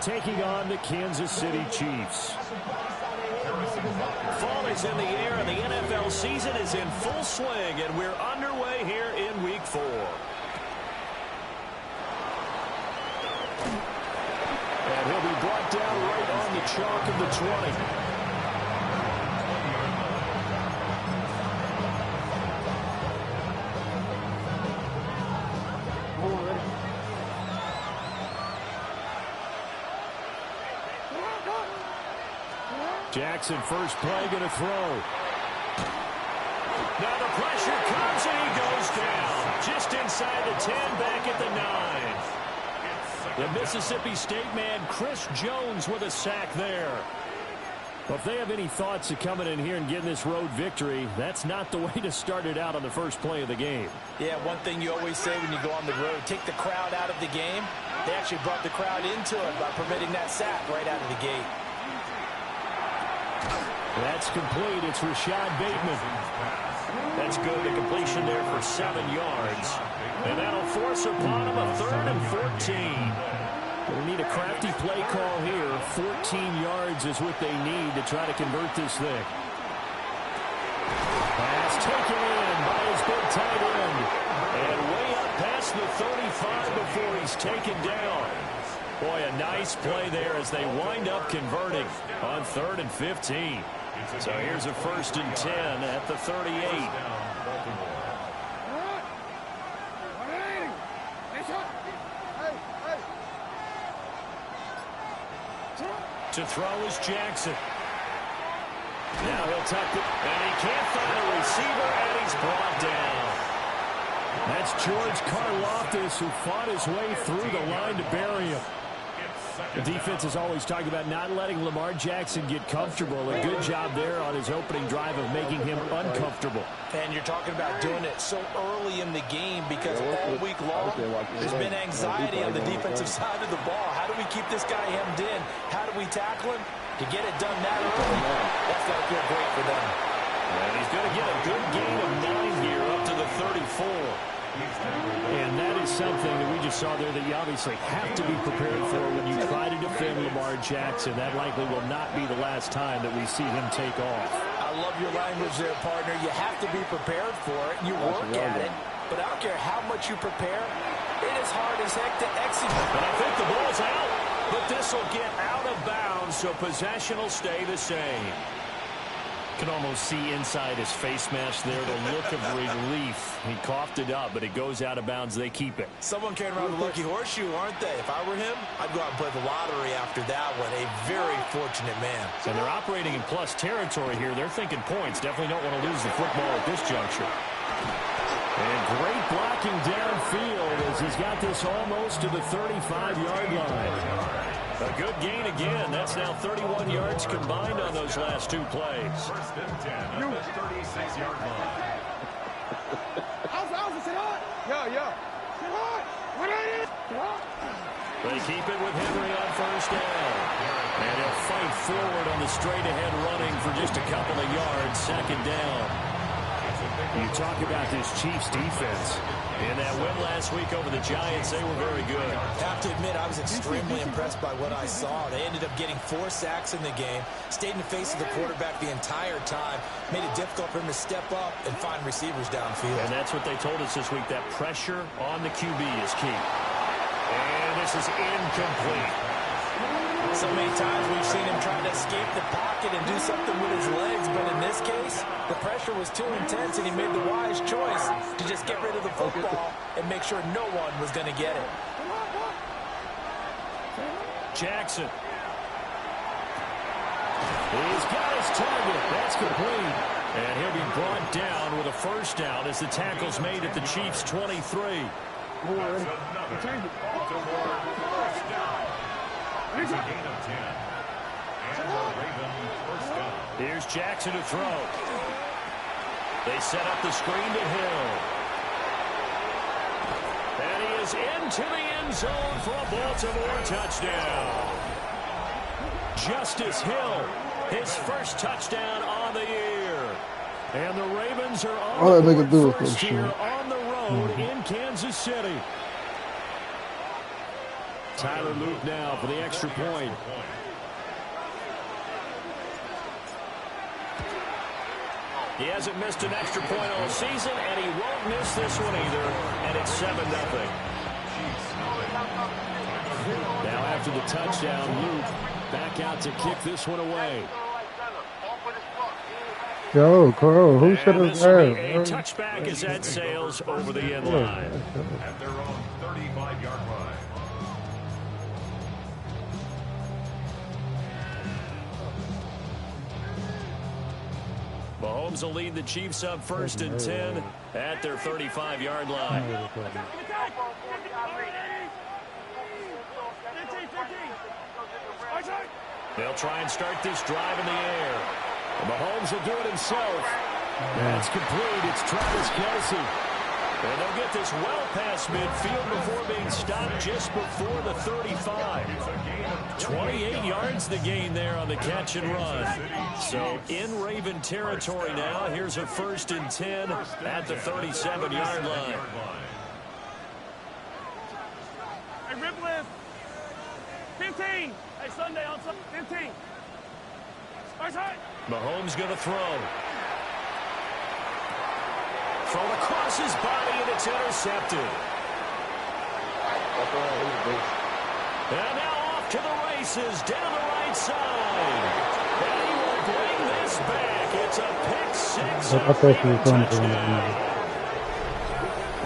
taking on the Kansas City Chiefs. Fall is in the air, and the NFL season is in full swing, and we're underway here in Week 4. And he'll be brought down right on the chalk of the 20. Jackson, first play, going to throw. Now the pressure comes, and he goes down. Just inside the 10, back at the 9. The Mississippi State man, Chris Jones, with a sack there. Well, if they have any thoughts of coming in here and getting this road victory, that's not the way to start it out on the first play of the game. Yeah, one thing you always say when you go on the road, take the crowd out of the game. They actually brought the crowd into it by permitting that sack right out of the gate. That's complete. It's Rashad Bateman. That's good. The completion there for 7 yards. And that'll force upon him a 3rd and 14. We need a crafty play call here. 14 yards is what they need to try to convert this thing. Pass taken in by his big tight end. And way up past the 35 before he's taken down. Boy, a nice play there as they wind up converting on 3rd and 15. So here's a 1st and 10 at the 38. To throw is Jackson. Now he'll tuck it, and he can't find a receiver, and he's brought down. That's George Karlaftis, who fought his way through the line to bury him. The defense is always talking about not letting Lamar Jackson get comfortable. A good job there on his opening drive of making him uncomfortable. And you're talking about doing it so early in the game because all week long there's been anxiety on the defensive side of the ball. How do we keep this guy hemmed in? How do we tackle him? To get it done that early, that's got to feel great for them. And he's going to get a good gain of 9 here up to the 34. And that is something that we just saw there that you obviously have to be prepared for when you try to defend Lamar Jackson. That likely will not be the last time that we see him take off. I love your language there, partner. You have to be prepared for it. You work at it. But I don't care how much you prepare, it is hard as heck to execute. But I think the ball's out. But this will get out of bounds, so possession will stay the same. Can almost see inside his face mask there the look of relief. He coughed it up, but it goes out of bounds. They keep it. Someone carrying around the lucky horseshoe, aren't they? If I were him, I'd go out and play the lottery after that one. A very fortunate man. And they're operating in plus territory here. They're thinking points. Definitely don't want to lose the football at this juncture. And great blocking downfield as he's got this almost to the 35-yard line. A good gain again. That's now 31 yards combined on those last 2 plays. 1st and 10 at the 36-yard line. They keep it with Henry on 1st down. And he'll fight forward on the straight-ahead running for just a couple of yards. 2nd down. You talk about this Chiefs defense. In that win last week over the Giants, they were very good. I have to admit, I was extremely impressed by what I saw. They ended up getting 4 sacks in the game, stayed in the face of the quarterback the entire time, made it difficult for him to step up and find receivers downfield. And that's what they told us this week, that pressure on the QB is key. And this is incomplete. So many times we've seen him trying to escape the pocket and do something with his legs, but in this case, the pressure was too intense, and he made the wise choice to just get rid of the football and make sure no one was going to get it. Jackson. He's got his target. That's complete. And he'll be brought down with a 1st down as the tackle's made at the Chiefs' 23. Here's Jackson to throw. They set up the screen to Hill. And he is into the end zone for a Baltimore touchdown. Justice Hill, his 1st touchdown on the year. And the Ravens are on the board first here on the road in Kansas City. Tyler Luke now for the extra point. He hasn't missed an extra point all season, and he won't miss this one either. And it's 7-0. Now after the touchdown, Luke back out to kick this one away. Yo, Carl, who should have there? A touchback as that sails over the end line. At their own 35-yard line. Mahomes will lead the Chiefs up 1st and 10 at their 35-yard line. They'll try and start this drive in the air. Mahomes will do it himself. That's complete. It's Travis Kelce. And they'll get this well past midfield before being stopped just before the 35. 28 yards the gain there on the catch and run. So in Raven territory now. Here's a 1st and 10 at the 37-yard line. Hey, rip lift. 15. Hey, Sunday on 15. Mahomes going to throw. Thrown across his body, and it's intercepted. And now off to the races, down the right side. And he will bring this back. It's a pick six.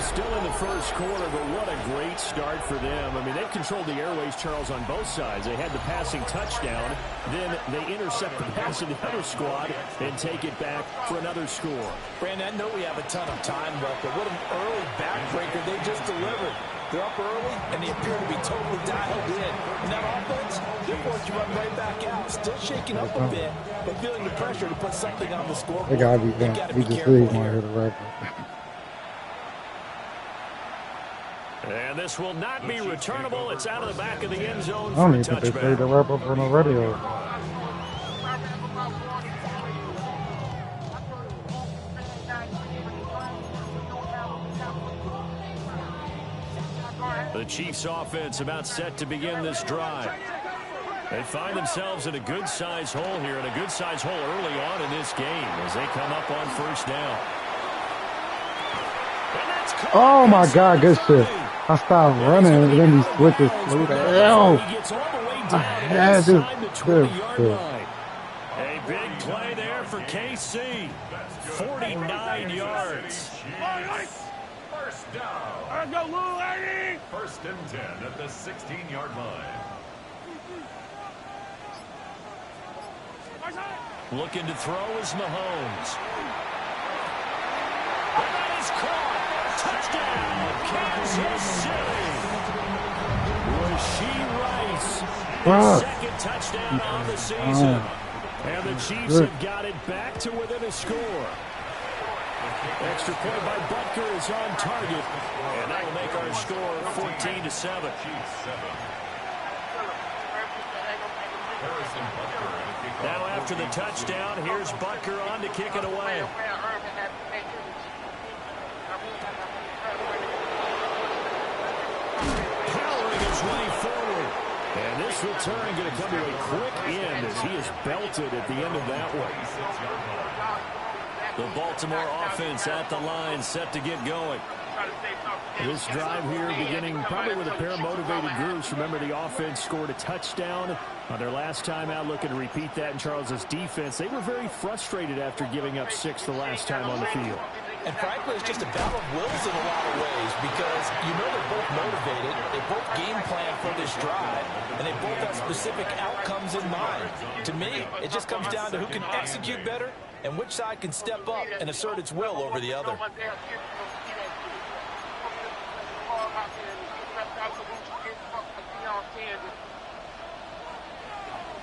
Still in the first quarter, but what a great start for them. I mean, they've controlled the airways, Charles, on both sides. They had the passing touchdown. Then they intercept the pass of the other squad and take it back for another score. Brandon, I know we have a ton of time left, but what an early backbreaker they just delivered. They're up early, and they appear to be totally dialed in. And that offense, they're forced to run right back out. Still shaking up a bit, but feeling the pressure to put something on the scoreboard. They gotta be careful here. And this will not be returnable. It's out of the back of the end zone I for don't a even think they played the touchback. wrap up on the radio. The Chiefs offense about set to begin this drive. They find themselves in a good-sized hole here, and a good-sized hole early on in this game as they come up on 1st down. Oh my God, good shit. I stopped running and then he switches. Who the hell? Yeah, this is good. A big play there for KC. 49 yards. First down. Let's go, little lady. 1st and 10 at the 16-yard line. Looking to throw is Mahomes. And that is caught. Touchdown, Kansas City. Rasheed Rice, his second touchdown on the season. And the Chiefs have got it back to within a score. Extra point by Butker is on target. And that will make our score 14-7. Now after the touchdown, here's Butker on to kick it away. Powering his way forward. And this return going to come to a quick end as he is belted at the end of that one. The Baltimore offense at the line, set to get going. This drive here beginning probably with a pair of motivated groups. Remember, the offense scored a touchdown on their last time out, looking to repeat that in Charles's defense. They were very frustrated after giving up 6 the last time on the field. And frankly, it's just a battle of wills in a lot of ways because you know they're both motivated, they both game plan for this drive, and they both have specific outcomes in mind. To me, it just comes down to who can execute better and which side can step up and assert its will over the other.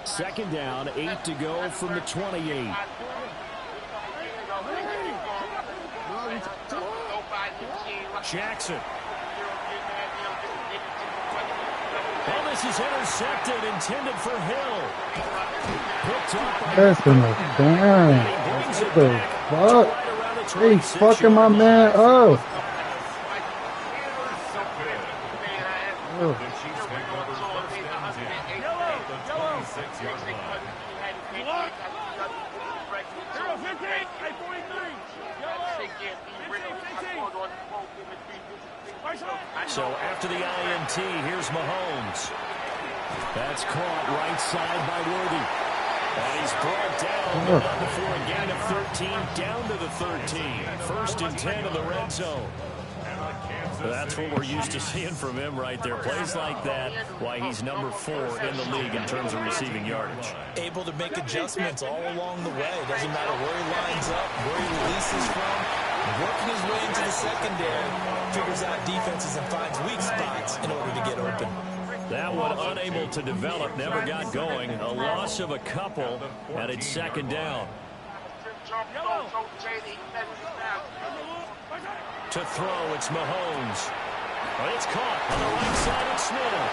2nd down, 8 to go from the 28. Jackson. Well, this is intercepted, intended for Hill. Picked up by That's in the damn. What the fuck? Hey, fucking my man up. 6-yard line. Look. Hero 15. Hey, 43. So after the INT, here's Mahomes. That's caught right side by Worthy. And he's brought down for a gain of 13, down to the 13. First and 10 in the red zone. That's what we're used to seeing from him right there. Plays like that, why he's number 4 in the league in terms of receiving yardage. Able to make adjustments all along the way. Doesn't matter where he lines up, where he releases from. Working his way into the secondary, figures out defenses and finds weak spots in order to get open. That one unable to develop, never got going. A loss of a couple, and it's second down. To throw, it's Mahomes. But it's caught on the right side of Smith.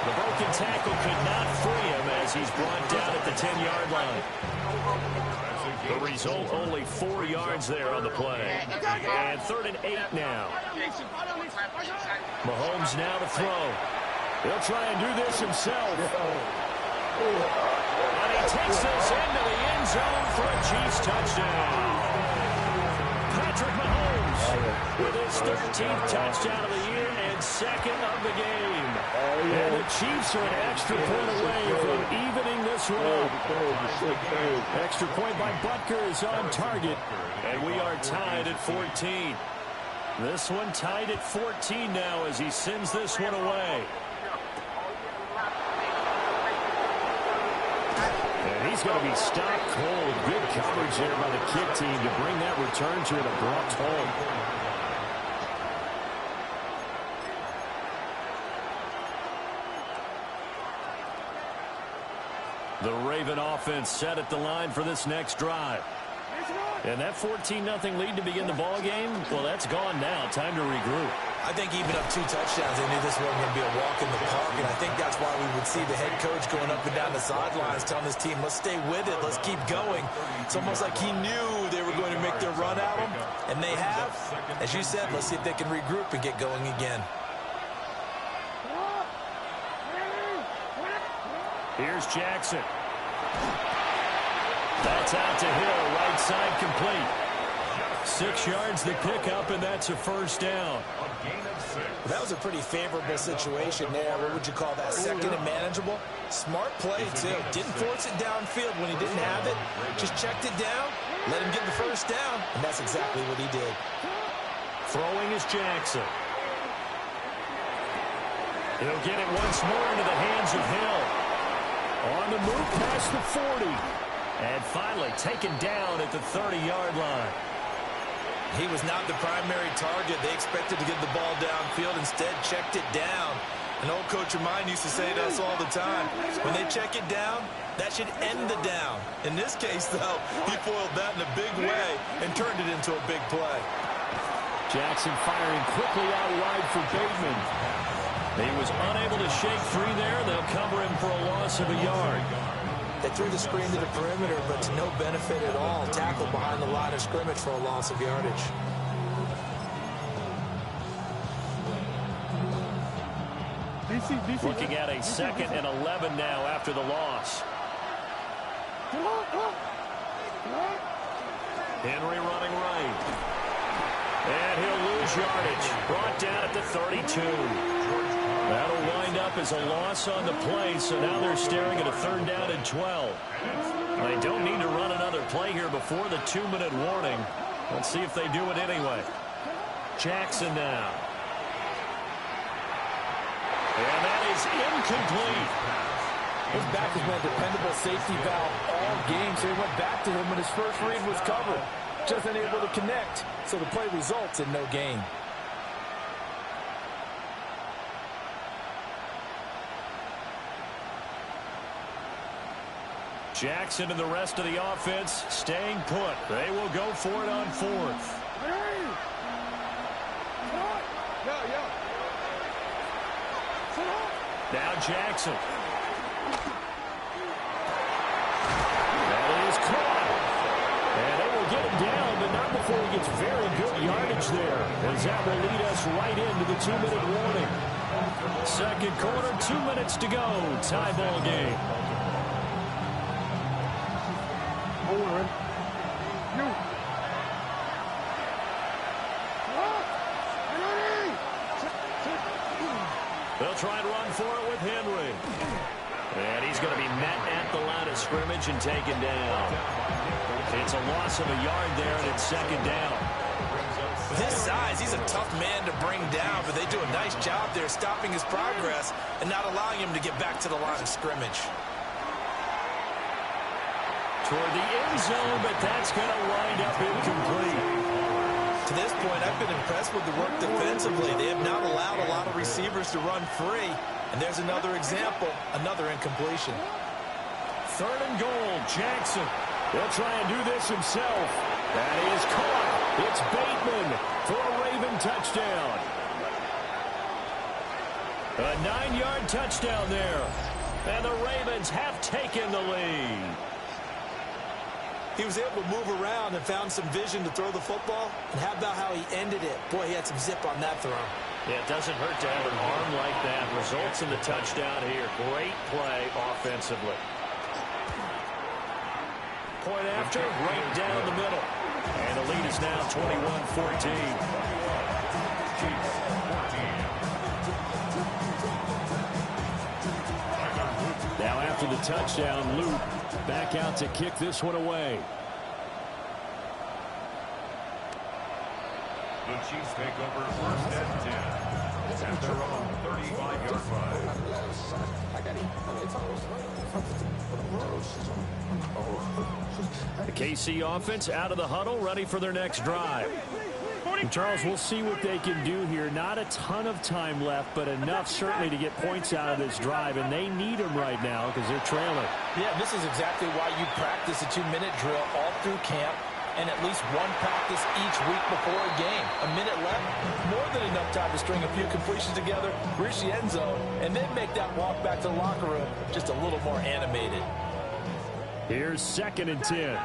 The broken tackle could not free him as he's brought down at the 10-yard line. The result, only 4 yards there on the play. And 3rd and 8 now. Mahomes now to throw. He'll try and do this himself. And he takes this into the end zone for a Chiefs touchdown. Patrick Mahomes with his 13th touchdown of the year and 2nd of the game. And the Chiefs are an extra point away from evening this one up. Extra point by Butker is on target, and we are tied at 14. This one tied at 14 now as he sends this one away. And he's going to be stopped cold. Good coverage there by the kick team to bring that return to an abrupt halt. The Raven offense set at the line for this next drive. And that 14-0 lead to begin the ball game, well, that's gone now. Time to regroup. I think even up 2 touchdowns, they knew this wasn't going to be a walk in the park, and I think that's why we would see the head coach going up and down the sidelines telling his team, let's stay with it, let's keep going. It's almost like he knew they were going to make their run at him, and they have. As you said, let's see if they can regroup and get going again. Here's Jackson. That's out to Hill, right side complete. 6 yards the pickup, and that's a first down. That was a pretty favorable situation there. What would you call that? 2nd and manageable? Smart play, too. Didn't force it downfield when he didn't have it. Just checked it down, let him get the first down, and that's exactly what he did. Throwing is Jackson. He'll get it once more into the hands of Hill. On the move past the 40. And finally taken down at the 30-yard line. He was not the primary target. They expected to get the ball downfield. Instead, checked it down. An old coach of mine used to say to us all the time, when they check it down, that should end the down. In this case, though, he foiled that in a big way and turned it into a big play. Jackson firing quickly out wide for Bateman. He was unable to shake free there. They'll cover him for a loss of a yard. They threw the screen to the perimeter, but to no benefit at all. Tackled behind the line of scrimmage for a loss of yardage. Looking at a 2nd and 11 now after the loss. Henry running right. And he'll lose yardage. Brought down at the 32. That'll wind up as a loss on the play, so now they're staring at a 3rd down and 12. They don't need to run another play here before the 2-minute warning. Let's see if they do it anyway. Jackson now. And that is incomplete. His back has been a dependable safety valve all game, so he went back to him when his first read was covered. Just unable to connect, so the play results in no gain. Jackson and the rest of the offense staying put. They will go for it on 4th. Now Jackson. That is caught. And they will get him down, but not before he gets very good yardage there. As that will lead us right into the 2-minute warning. 2nd quarter, 2 minutes to go. Tie ball game. They'll try and run for it with Henry. And he's going to be met at the line of scrimmage and taken down. It's a loss of a yard there, and it's second down. With his size, he's a tough man to bring down, but they do a nice job there stopping his progress and not allowing him to get back to the line of scrimmage. Toward the end zone, but that's going to wind up incomplete. To this point, I've been impressed with the work defensively. They have not allowed a lot of receivers to run free. And there's another example, another incompletion. Third and goal, Jackson. He'll try and do this himself. That is caught. It's Bateman for a Raven touchdown. A 9-yard touchdown there. And the Ravens have taken the lead. He was able to move around and found some vision to throw the football. And how about how he ended it? Boy, he had some zip on that throw. Yeah, it doesn't hurt to have an arm like that. Results in the touchdown here. Great play offensively. Point after, right down the middle. And the lead is now 21-14. Now after the touchdown, Luke back out to kick this one away. The Chiefs take over first and 10 at their own 35-yard line. The KC offense out of the huddle, ready for their next drive. And Charles, we'll see what they can do here. Not a ton of time left, but enough certainly to get points out of this drive, and they need them right now because they're trailing. Yeah, this is exactly why you practice a 2-minute drill all through camp and at least one practice each week before a game. A minute left, more than enough time to string a few completions together, reach the end zone, and then make that walk back to the locker room just a little more animated. Here's second and 10.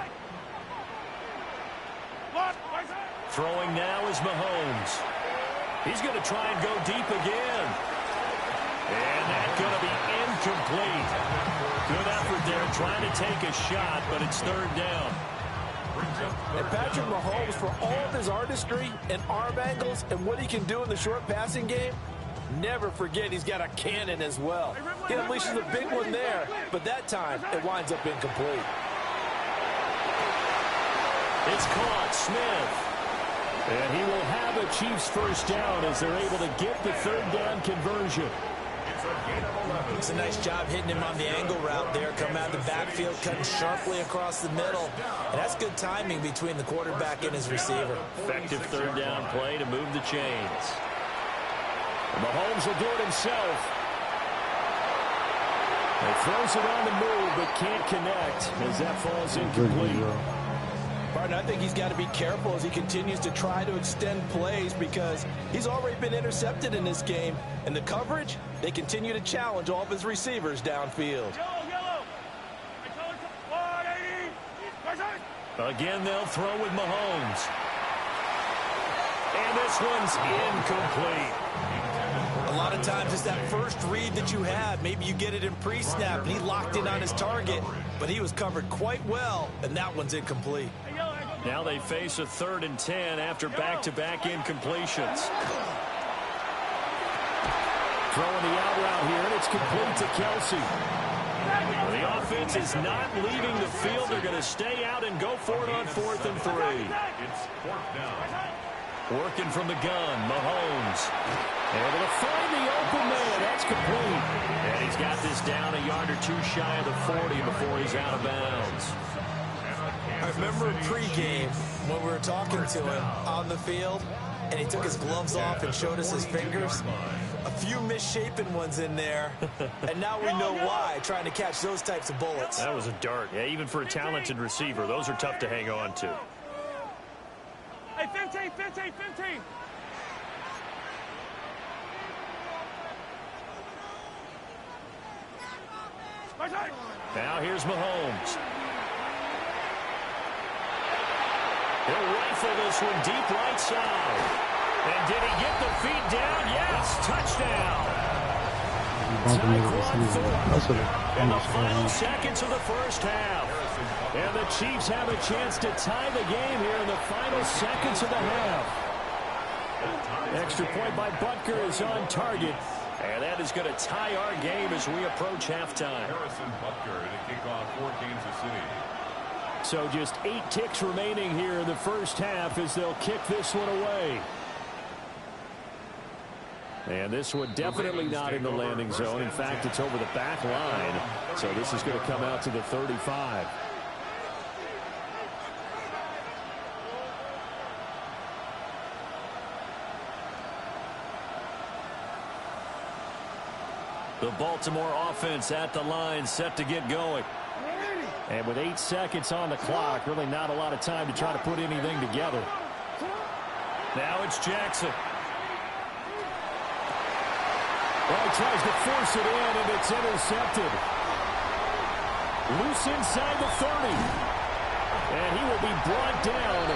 Throwing now is Mahomes. He's going to try and go deep again. And that's going to be incomplete. Good effort there trying to take a shot, but it's third down. And Patrick Mahomes, for all of his artistry and arm angles and what he can do in the short passing game, never forget he's got a cannon as well. He unleashes a big one there, but that time it winds up incomplete. It's caught, Smith. And he will have a Chiefs first down as they're able to get the third down conversion. It's a nice job hitting him on the angle route there. Come out of the backfield, cutting sharply across the middle. And that's good timing between the quarterback and his receiver. Effective third down play to move the chains. And Mahomes will do it himself. He throws it on the move, but can't connect as that falls incomplete. I think he's got to be careful as he continues to try to extend plays because he's already been intercepted in this game. And the coverage, they continue to challenge all of his receivers downfield. Again, they'll throw with Mahomes. And this one's incomplete. A lot of times it's that first read that you have. Maybe you get it in pre-snap, and he locked in on his target, but he was covered quite well, and that one's incomplete. Now they face a third and 10 after back-to-back incompletions. Throwing the out route here, and it's complete to Kelsey. The offense is not leaving the field. They're going to stay out and go for it on 4th and 3. It's fourth down. Working from the gun, Mahomes. Able to find the open man. That's complete. And he's got this down a yard or two shy of the 40 before he's out of bounds. I remember pregame when we were talking to him on the field, and he took his gloves off and showed us his fingers. A few misshapen ones in there, and now we know why, trying to catch those types of bullets. That was a dart. Yeah, even for a talented receiver, those are tough to hang on to. Hey, 15, 15, 15. Now here's Mahomes. He'll rifle this one deep right side. And did he get the feet down? Yes, touchdown. Tyquan Thornton in the final seconds of the first half. And the Chiefs have a chance to tie the game here in the final seconds of the half. Extra point by Butker is on target. And that is going to tie our game as we approach halftime. Harrison Butker to kick off for Kansas City. So just 8 ticks remaining here in the first half as they'll kick this one away. And this one definitely not in the landing zone. In fact, it's over the back line. So this is going to come out to the 35. The Baltimore offense at the line, set to get going. And with 8 seconds on the clock, really not a lot of time to try to put anything together. Now it's Jackson. Well, he tries to force it in, and it's intercepted. Loose inside the 30. And he will be brought down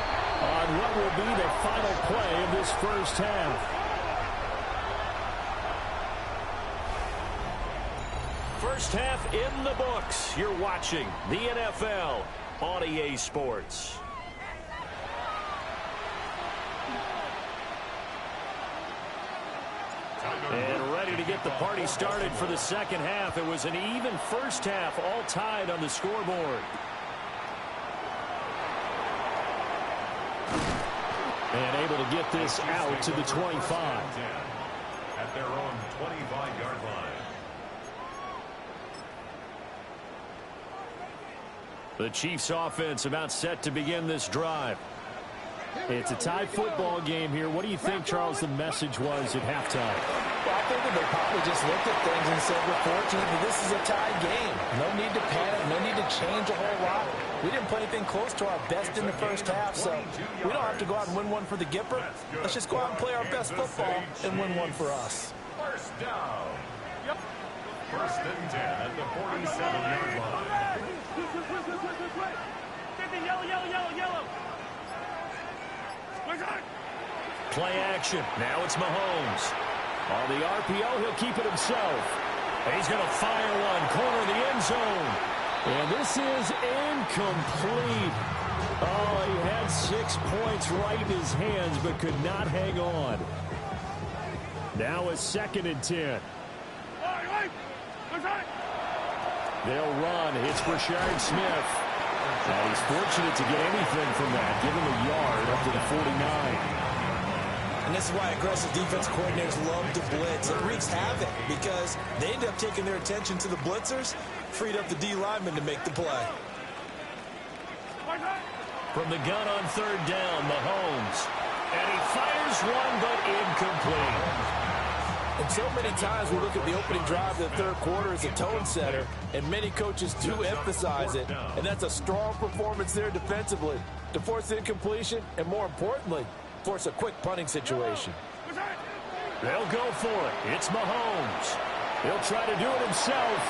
on what will be the final play of this first half. First half in the books. You're watching the NFL on EA Sports. And ready to get the party started for the second half. It was an even first half, all tied on the scoreboard. And able to get this out to the 25. At their own 25-yard line. The Chiefs offense about set to begin this drive. It's a tie football game here. What do you think, Charles, the message was at halftime? Well, I think that they probably just looked at things and said, we're 14, but this is a tie game. No need to panic, no need to change a whole lot. We didn't play anything close to our best in the first half, so we don't have to go out and win one for the Gipper. Let's just go out and play our best football and win one for us. First down. First and 10 at the 47-yard line. Yellow. Play action. Now it's Mahomes. On the RPO, he'll keep it himself. And he's going to fire one. Corner of the end zone. And this is incomplete. Oh, he had 6 points right in his hands, but could not hang on. Now a 2nd and 10. They'll run. It's Rashard Smith. And he's fortunate to get anything from that. Give him a yard up to the 49. And this is why aggressive defense coordinators love to blitz. It wreaks havoc because they end up taking their attention to the blitzers, freed up the D lineman to make the play. From the gun on 3rd down, Mahomes. And he fires one, but incomplete. And so many times we look at the opening drive of the third quarter as a tone setter, and many coaches do emphasize it. And that's a strong performance there defensively to force incompletion and, more importantly, force a quick punting situation. They'll go for it. It's Mahomes. He'll try to do it himself.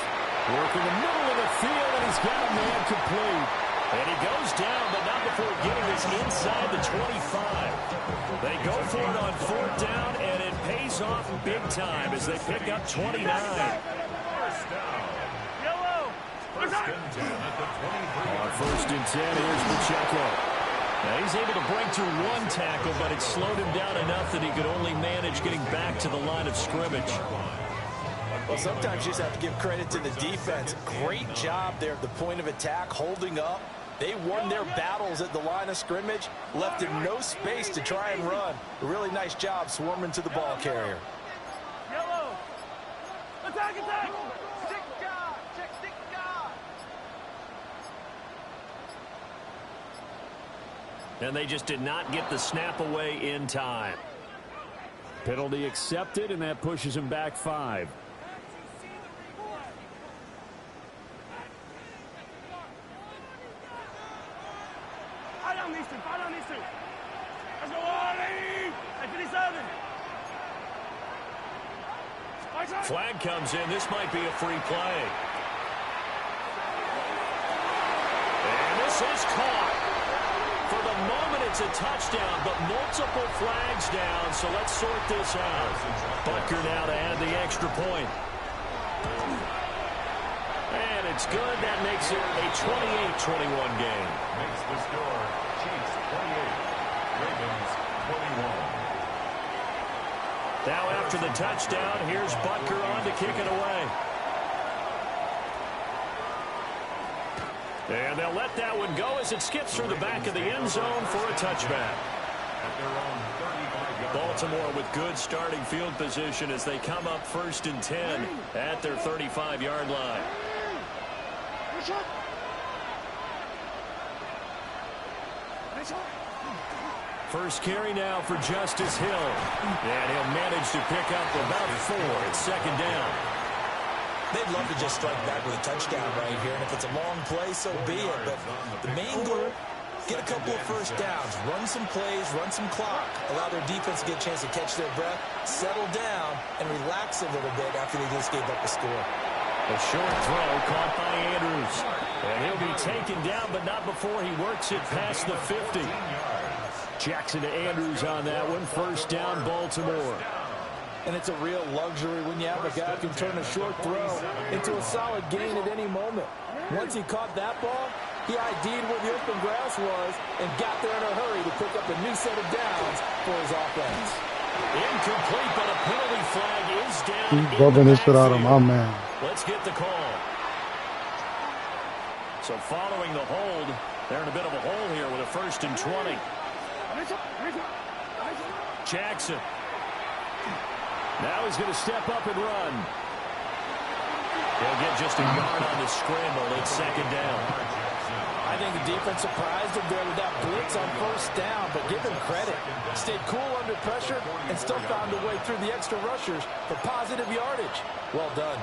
Work in the middle of the field, and he's got a man complete. And he goes down, but not before getting this inside the 25. They go for it on 4th down, and it pays off big time as they pick up 29. First down. First and 10 at the 23. On 1st and 10, here's Pacheco. Now he's able to break through one tackle, but it slowed him down enough that he could only manage getting back to the line of scrimmage. Well, sometimes you just have to give credit to the defense. Great job there at the point of attack, holding up. They won their battles at the line of scrimmage, left him no space to try and run. A really nice job swarming to the ball carrier. Yellow. Attack. Stick guard. Check stick guard. And they just did not get the snap away in time. Penalty accepted, and that pushes him back 5. Fight on these two. Let's go, Arlie! At 57. Flag comes in. This might be a free play. And this is caught. For the moment, it's a touchdown, but multiple flags down, so let's sort this out. Butker now to add the extra point. And it's good. That makes it a 28-21 game. Makes the score Chiefs 28, Ravens 21. Now after the touchdown, here's Butker on to kick it away. And they'll let that one go as it skips through the back of the end zone for a touchback. At their own 35-yard line. Baltimore with good starting field position as they come up 1st and 10 at their 35-yard line. First carry now for Justice Hill. And he'll manage to pick up about 4. It's 2nd down. They'd love to just strike back with a touchdown right here, and if it's a long play, so be it. But the main goal, get a couple of first downs, run some plays, run some clock, allow their defense to get a chance to catch their breath, settle down, and relax a little bit after they just gave up a score. A short throw caught by Andrews. And he'll be taken down, but not before he works it past the 50. Jackson to Andrews on that one. 1st down, Baltimore. And it's a real luxury when you have a guy who can turn a short throw into a solid gain at any moment. Once he caught that ball, he ID'd where the open grass was and got there in a hurry to pick up a new set of downs for his offense. Incomplete, but a penalty flag is down. He's bumping this shit out of my man. Let's get the call. So following the hold, they're in a bit of a hole here with a 1st and 20. Jackson. Now he's going to step up and run. He'll get just a yard on the scramble. It's 2nd down. I think the defense surprised him there with that blitz on 1st down, but give him credit. Stayed cool under pressure and still found a way through the extra rushers for positive yardage. Well done.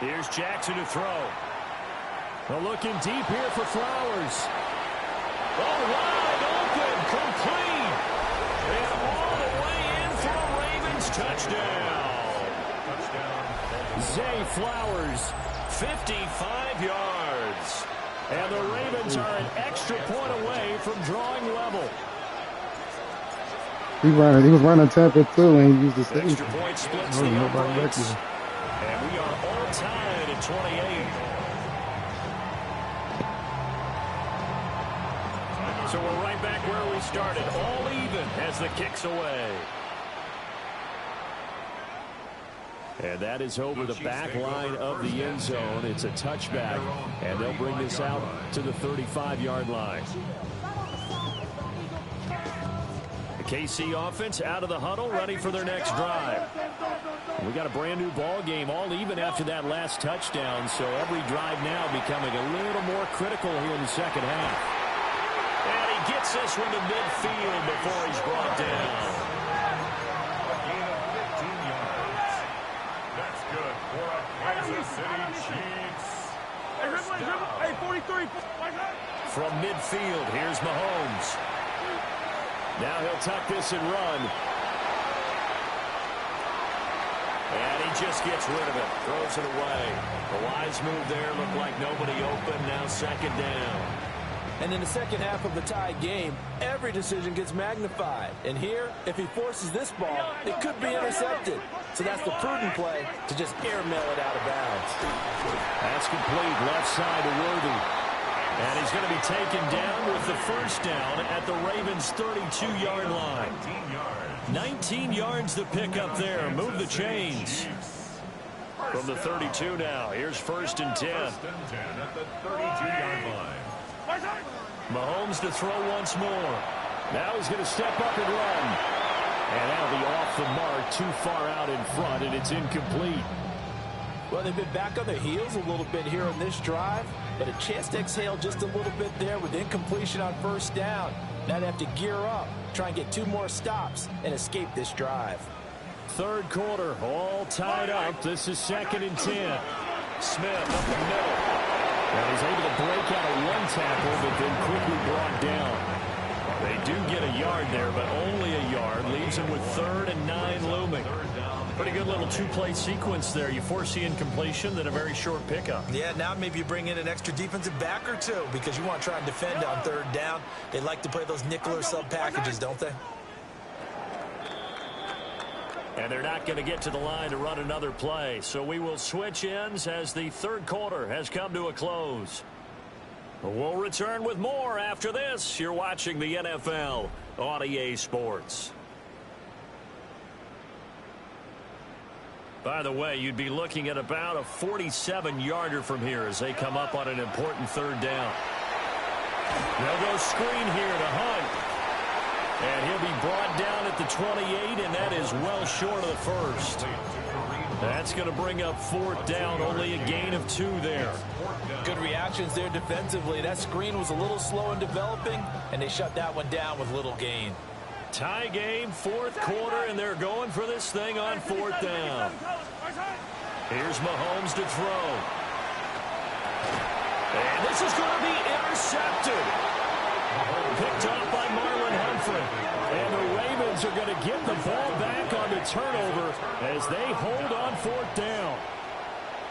Here's Jackson to throw. Well, looking deep here for Flowers. Oh, wide open, complete. And all the way in for a Ravens touchdown. Zay Flowers, 55 yards. And the Ravens are an extra point away from drawing level. He was running Tampa too, and he used the safety. Extra point splits the uprights. And we are all tied at 28. So we're right back where we started, all even as the kick's away. And that is over the back line of the end zone. It's a touchback, and they'll bring this out to the 35-yard line. The KC offense out of the huddle, ready for their next drive. We got a brand new ball game, all even after that last touchdown, so every drive now becoming a little more critical here in the 2nd half. And he gets this one to midfield before he's brought down. A gain of 15 yards. That's good for a Kansas City Chiefs. Hey, 43. From midfield, here's Mahomes. Now he'll tuck this and run. And he just gets rid of it. Throws it away. The wise move there. Looked like nobody open. Now 2nd down. And in the 2nd half of the tie game, every decision gets magnified. And here, if he forces this ball, it could be intercepted. So that's the prudent play to just airmail it out of bounds. That's complete. Left side to Worthy. And he's going to be taken down with the 1st down at the Ravens' 32-yard line. 19 yards to pick up there. Move the chains. From the 32 now. Here's 1st and 10. 1st and 10 at the 32-yard line. Mahomes to throw once more. Now he's going to step up and run. And that'll be off the mark, too far out in front, and it's incomplete. Well, they've been back on their heels a little bit here on this drive, but a chance to exhale just a little bit there with incompletion on 1st down. Now they have to gear up, try and get 2 more stops, and escape this drive. 3rd quarter, all tied up. This is 2nd and 10. Smith up the middle. And he's able to break out of 1 tackle, but then quickly brought down. They do get a yard there, but only a yard. Leaves him with 3rd and 9 looming. 3rd down Pretty good little two-play sequence there. You force the incompletion, then a very short pickup. Yeah, now maybe you bring in an extra defensive back or two because you want to try and defend on third down. They like to play those nickel or sub packages, don't they? And they're not going to get to the line to run another play. So we will switch ends as the third quarter has come to a close. We'll return with more after this. You're watching the NFL on EA Sports. By the way, you'd be looking at about a 47-yarder from here as they come up on an important third down. They'll go screen here to Hunt. And he'll be brought down at the 28, and that is well short of the first. That's going to bring up fourth down, only a gain of 2 there. Good reactions there defensively. That screen was a little slow in developing, and they shut that one down with little gain. Tie game, fourth quarter, and they're going for this thing on fourth down. Here's Mahomes to throw. And this is going to be intercepted. Picked off by Marlon Humphrey. And the Ravens are going to get the ball back on the turnover as they hold on fourth down.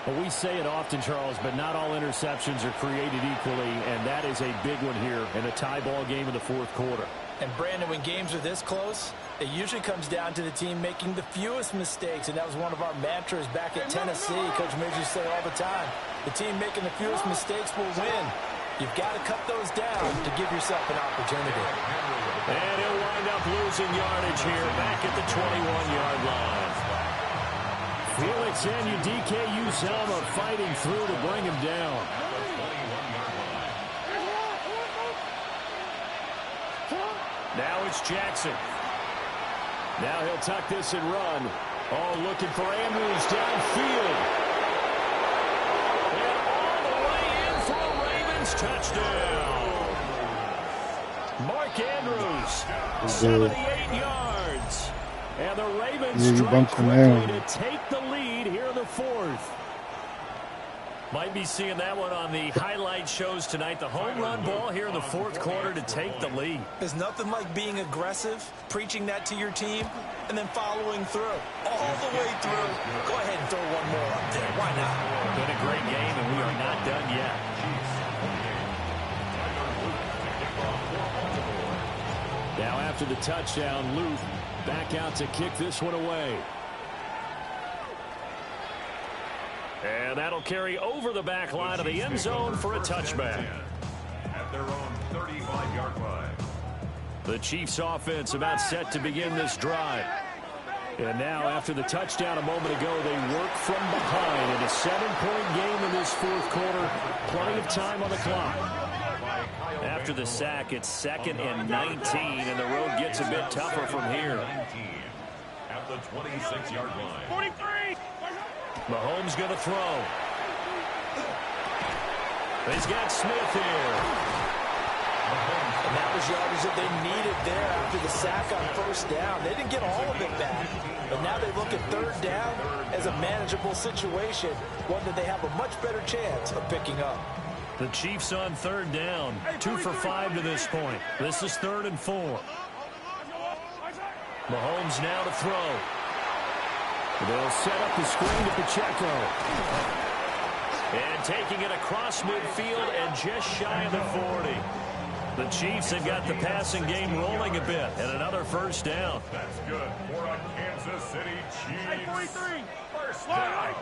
Well, we say it often, Charles, but not all interceptions are created equally, and that is a big one here in a tie ball game in the fourth quarter. And, Brandon, when games are this close, it usually comes down to the team making the fewest mistakes, and that was one of our mantras back at Tennessee. Coach Midge used to say all the time, the team making the fewest mistakes will win. You've got to cut those down to give yourself an opportunity. And he'll wind up losing yardage here back at the 21-yard line. Felix and DK Uzama fighting through to bring him down. Now it's Jackson. Now he'll tuck this and run. Oh, looking for Andrews downfield. And all the way in for a Ravens touchdown. Mark Andrews, 78 yards. And the Ravens strike quickly to take the lead here in the fourth. Might be seeing that one on the highlight shows tonight. The home run ball here in the fourth quarter to take the lead. There's nothing like being aggressive, preaching that to your team, and then following through. All the way through. Go ahead and throw one more up there. Why not? Been a great game, and we are not done yet. Now after the touchdown, Luke back out to kick this one away. And that'll carry over the back line of the end zone for a touchback. At their own 35-yard line. The Chiefs offense about set to begin this drive. And now after the touchdown a moment ago, they work from behind in a 7-point game in this fourth quarter. Plenty of time on the clock. After the sack, it's 2nd and 19, and the road gets a bit tougher from here. At the 26-yard line. 43! Mahomes going to throw. He's got Smith here. And that was yardage that they needed there after the sack on first down. They didn't get all of it back, but now they look at third down as a manageable situation, one that they have a much better chance of picking up. The Chiefs on third down, 2 for 5 to this point. This is 3rd and 4. Mahomes now to throw. They'll set up the screen to Pacheco. And taking it across midfield and just shy of the 40. The Chiefs have got the passing game rolling a bit, and another first down. That's good for a Kansas City Chiefs. 43! First down.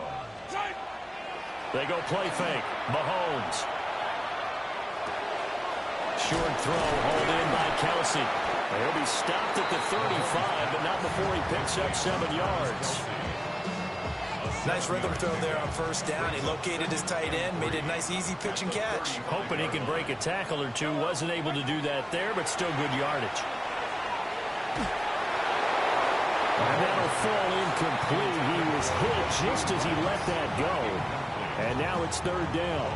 They go play fake. Mahomes. Short throw hauled in by Kelsey. He'll be stopped at the 35, but not before he picks up 7 yards. Nice rhythm throw there on first down. He located his tight end, made a nice easy pitch and catch. Hoping he can break a tackle or two. Wasn't able to do that there, but still good yardage. And that'll fall incomplete. He was hit just as he let that go. And now it's third down.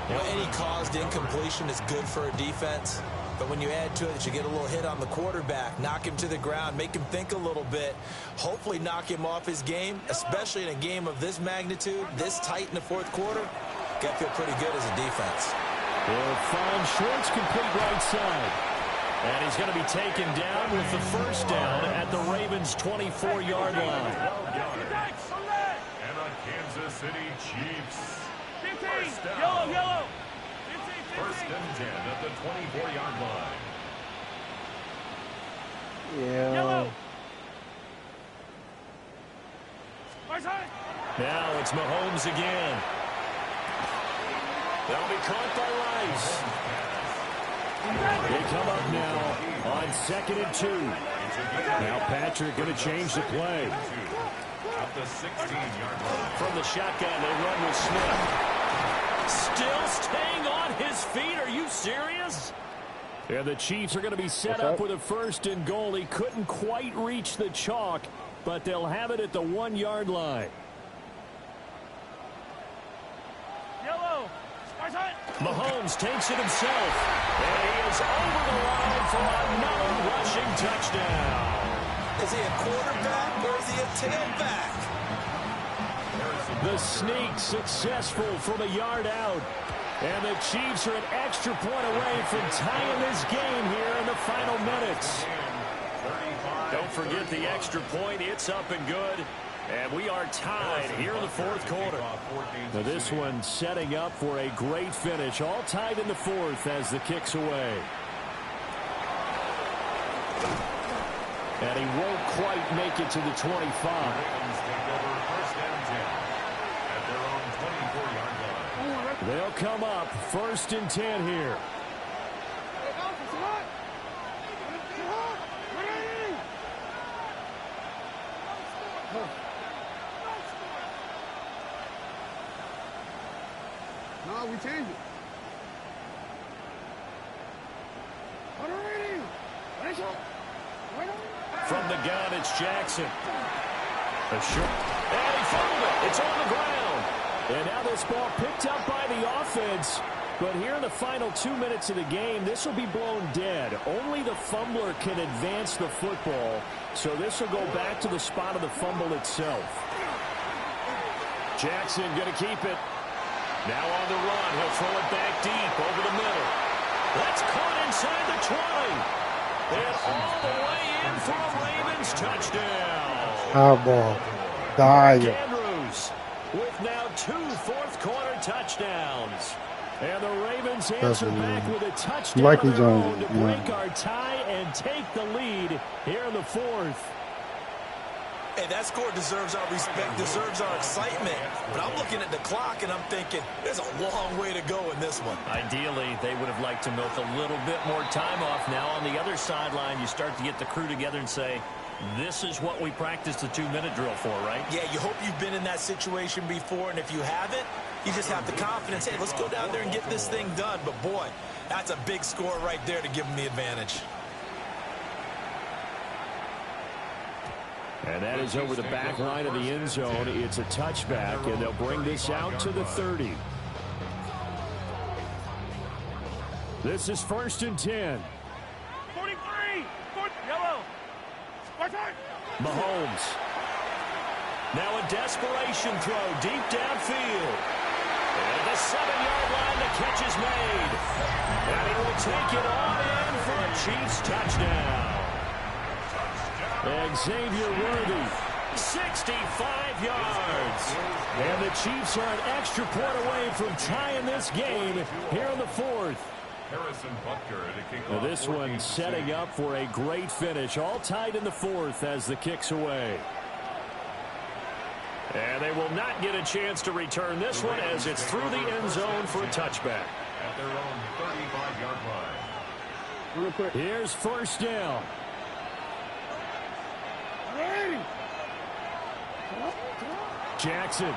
Well, any caused incompletion is good for a defense. But when you add to it that you get a little hit on the quarterback, knock him to the ground, make him think a little bit, hopefully knock him off his game, especially in a game of this magnitude, this tight in the fourth quarter, got to feel pretty good as a defense. They'll find Schwartz complete right side. And he's going to be taken down with the first down at the Ravens' 24-yard line. And the Kansas City Chiefs. 15. Yellow, yellow. 15. First and 10 at the 24-yard line. Yeah. Yellow. Right side. Now it's Mahomes again. They'll be caught by Rice. They come up now on 2nd and 2. Now Patrick going to change the play. At the 16-yard line. From the shotgun, they run with Smith. Still staying on his feet. Are you serious? And the Chiefs are going to be set up with a 1st and goal. He couldn't quite reach the chalk, but they'll have it at the 1-yard line. Yellow. Right side. Mahomes takes it himself, and he is over the line for another rushing touchdown. Is he a quarterback or is he a tailback? The sneak successful from a yard out. And the Chiefs are an extra point away from tying this game here in the final minutes. Don't forget the extra point. It's up and good. And we are tied here in the 4th quarter. Now this one setting up for a great finish. All tied in the 4th as the kick's away. And he won't quite make it to the 25. They'll come up 1st and 10 here. No, we changed it. From the gun, it's Jackson. A short. And he fumbled it. It's on the ground. And now this ball picked up by the offense. But here in the final 2 minutes of the game, this will be blown dead. Only the fumbler can advance the football. So this will go back to the spot of the fumble itself. Jackson going to keep it. Now on the run. He'll throw it back deep over the middle. That's caught inside the 20. And all the way in for a Ravens touchdown. High ball. Die. Andrews with now 2 4th-quarter touchdowns. And the Ravens answer back with a touchdown Likely of their own Jones, to break our tie and take the lead here in the 4th. Hey, that score deserves our respect, deserves our excitement. But I'm looking at the clock, and I'm thinking, there's a long way to go in this one. Ideally, they would have liked to milk a little bit more time off. Now on the other sideline, you start to get the crew together and say, this is what we practiced the 2-minute drill for, right? Yeah, you hope you've been in that situation before, and if you haven't, you just have the confidence, hey, let's go down there and get this thing done. But, boy, that's a big score right there to give them the advantage. And that is over the back line of the end zone. It's a touchback, and they'll bring this out to the 30. This is 1st and 10. 43. Yellow. Right side. Mahomes. Now a desperation throw deep downfield. And the 7-yard line, the catch is made. And he will take it on in for a Chiefs touchdown. Xavier Worthy, 65 yards. And the Chiefs are an extra point away from tying this game here in the 4th. Now this one setting up for a great finish. All tied in the 4th as the kick's away. And they will not get a chance to return this one as it's through the end zone for a touchback. At their own 35-yard line. Here's 1st down. Jackson.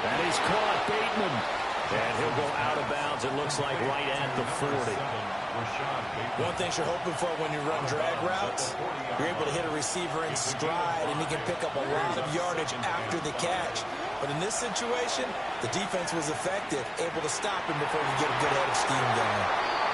And he's caught Bateman. And he'll go out of bounds, it looks like, right at the 40. One thing you're hoping for when you run drag routes, you're able to hit a receiver in stride, and he can pick up a lot of yardage after the catch. But in this situation, the defense was effective, able to stop him before he get a good head of steam going.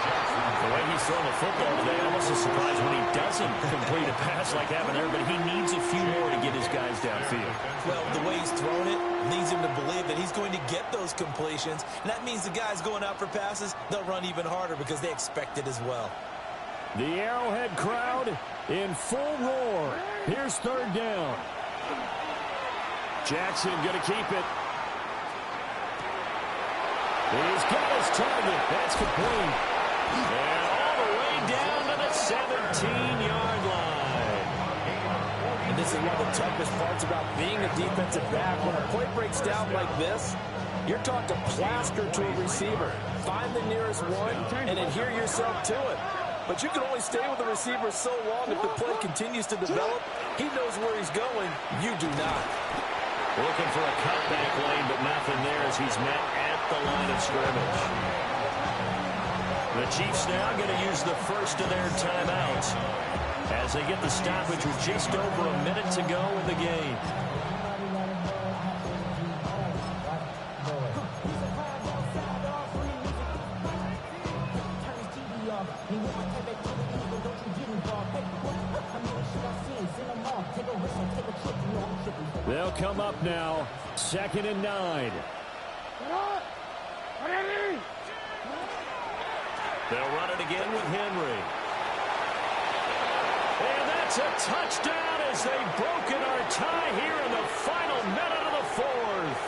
The way he's throwing the football today, almost a surprise when he doesn't complete a pass like that there, but he needs a few more to get his guys downfield. Well, the way he's throwing it leads him to believe that he's he's going to get those completions. And that means the guys going out for passes, they'll run even harder because they expect it as well. The Arrowhead crowd in full roar. Here's third down. Jackson going to keep it. He's got his target. That's complete. And all the way down to the 17-yard line. And this is one of the toughest parts about being a defensive back. When a play breaks down like this, you're taught to plaster to a receiver. Find the nearest one and adhere yourself to it. But you can only stay with the receiver so long if the play continues to develop. He knows where he's going. You do not. Looking for a cutback lane, but nothing there as he's met at the line of scrimmage. The Chiefs now going to use the first of their timeouts as they get the stoppage with just over a minute to go in the game. They'll come up now, 2nd and 9. They'll run it again with Henry. And that's a touchdown as they've broken our tie here in the final minute of the fourth.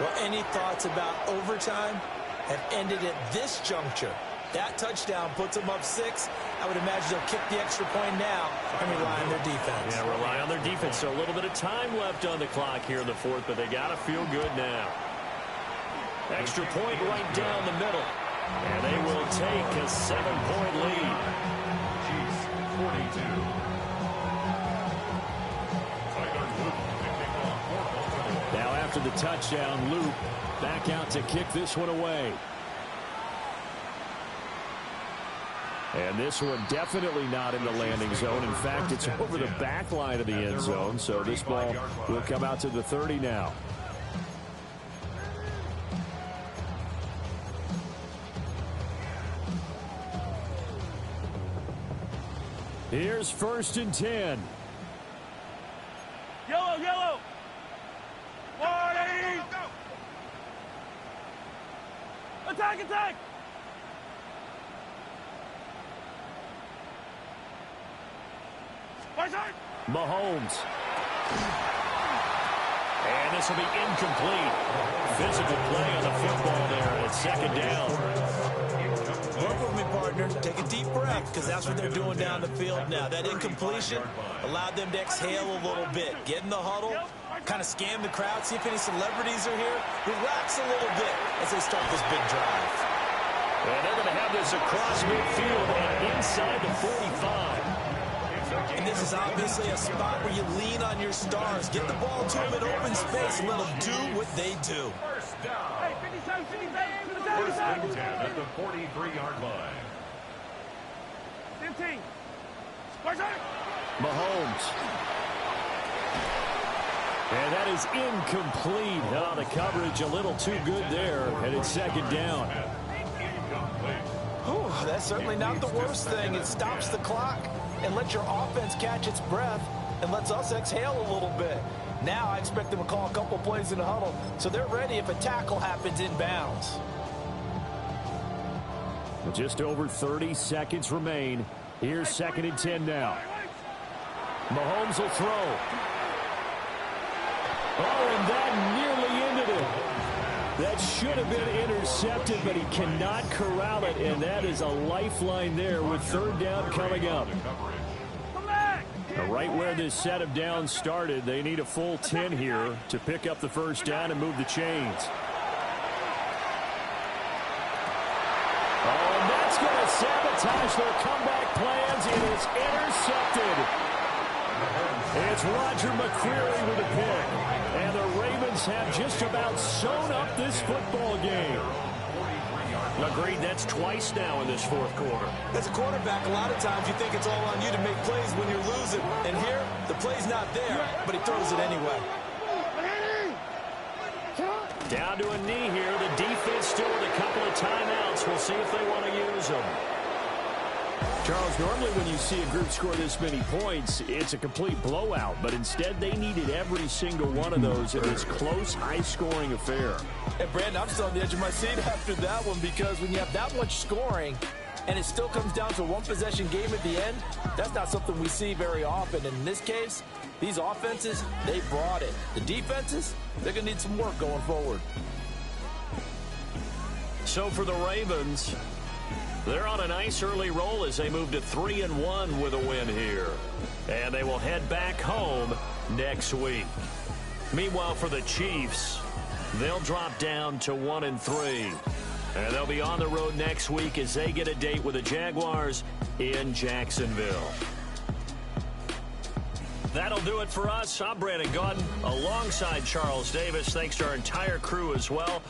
Well, any thoughts about overtime have ended at this juncture. That touchdown puts them up 6. I would imagine they'll kick the extra point now and rely on their defense. Yeah, rely on their defense. So a little bit of time left on the clock here in the fourth, but they got to feel good now. Extra point right down the middle. And they will take a 7-point lead. Chiefs 42. Now after the touchdown, Luke back out to kick this one away. And this one definitely not in the landing zone. In fact, it's over the back line of the end zone. So this ball will come out to the 30 now. Here's 1st and 10. Yellow, yellow. 180. Attack, attack. Mahomes. And this will be incomplete. Physical play on the football there at 2nd down. Work with me, partner. Take a deep breath because that's what they're doing down the field now. That incompletion allowed them to exhale a little bit. Get in the huddle, kind of scan the crowd, see if any celebrities are here. Relax a little bit as they start this big drive. And they're going to have this across midfield and inside the 45. And this is obviously a spot where you lean on your stars. Get the ball to them in open space and let them do what they do. First down. Hey, 57, 57. First and 10 at the 43-yard line. 15. Mahomes. And that is incomplete. Oh, the coverage a little too good there. And it's 2nd down. Whew, that's certainly not the worst thing. It stops the clock and lets your offense catch its breath and lets us exhale a little bit. Now I expect them to call a couple plays in the huddle so they're ready if a tackle happens inbounds. Just over 30 seconds remain. Here's 2nd and 10 now. Mahomes will throw. Oh, and that nearly ended it. That should have been intercepted, but he cannot corral it, and that is a lifeline there with 3rd down coming up. Right where this set of downs started, they need a full 10 here to pick up the 1st down and move the chains. Oh, and that's going to sabotage their comeback plans. It is intercepted. It's Roger McCreary with a pick. And the Ravens have just about sewn up this football game. Agreed, that's twice now in this fourth quarter. As a quarterback, a lot of times you think it's all on you to make plays when you're losing. And here, the play's not there, but he throws it anyway. Down to a knee here. The defense still with a couple of timeouts. We'll see if they want to use them. Charles, normally when you see a group score this many points, it's a complete blowout. But instead, they needed every single one of those in this close, high-scoring affair. And, Brandon, I'm still on the edge of my seat after that one because when you have that much scoring and it still comes down to a one-possession game at the end, that's not something we see very often. And in this case, these offenses, they brought it. The defenses, they're going to need some work going forward. So for the Ravens, they're on a nice early roll as they move to 3-1 with a win here. And they will head back home next week. Meanwhile, for the Chiefs, they'll drop down to 1-3. And they'll be on the road next week as they get a date with the Jaguars in Jacksonville. That'll do it for us. I'm Brandon Gaudin alongside Charles Davis. Thanks to our entire crew as well.